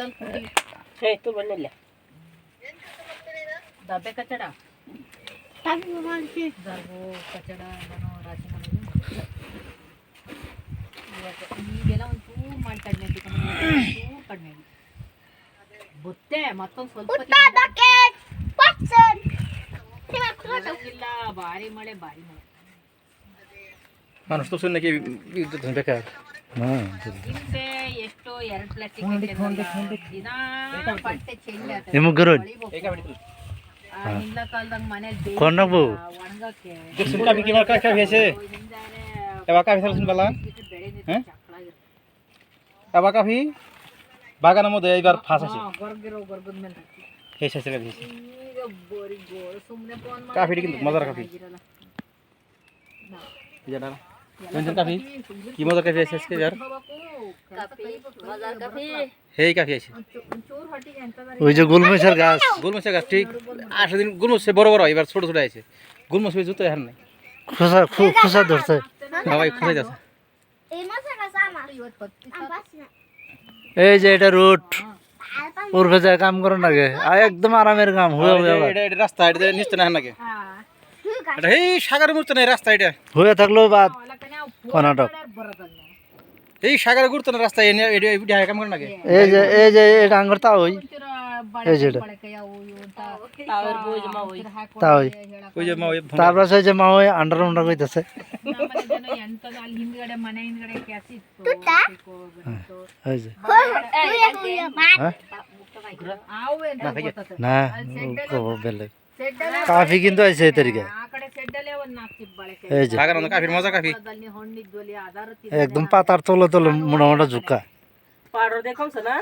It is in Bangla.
तो बनले दबे कचड़ा दर्बो कचड़ा बनो राशि ಈಗೆಲ್ಲ ಒಂದು ಚೂರು ಮಾಡಿ ಕಡಿಮೆ ಚೂರು ಕಡಿಮೆ ಬುತ್ತೆ ಮತ್ತೊಂದು ಸ್ವಲ್ಪ ಇಲ್ಲ ಭಾರಿ ಮಳೆ মানুষ তো শুনে নাকি বিদ্যুৎ বেকার ಹಿಂದೆ ಎಷ್ಟೋ 2 ಪ್ಲಾಸ್ಟಿಕ್ ದಿನ ಬಟ್ಟೆ ಚೇಂಜ್ ಆಗ್ತದೆ ಹಿಂದ ಕಾಲದಾಗ ಮನೆಗೆ ಒಣಗಕ್ಕೆ কাফি বাগানের মধ্যে এইবার ফাঁস আছে কাফিটা কিন্তু মজার কাফি কাফি কি মজার কাফি আছে আজকে এবার এই কাফি আছে ওই যে গোলমরিচের গাছ ঠিক 8 দিন গোলমরিচ বড় বড় এবার ছোট ছোট আছে গোলমরিচ জুতো এখন নাই খোসা ধরছে সবাই খোসা যাচ্ছে এই যে এটা রুট ওর ভেজা কাম করো নাকি একদম আরামের কাম হয়ে এটা রাস্তা এটা নিচে না নাকি এটা এই সাগরের মতো না রাস্তা এটা হয়ে থাকলো বাদ কর্ণাটক এই সাগরের গুরুত্ব না রাস্তা এটা কাম করে নাকি এই যে এটা আঙ্গুর তা ওই এই যে এটা তা ওই যে মা ওই তারপর সেই যে মা ওই আন্ডার কইতাছে না কাফি কিন্তু আছে এই তরিকা এই যে কাফির মজা কাফি একদম পাতার তলে তলে মোটা মোটা ঝুঁকা পাউডার দেখাও না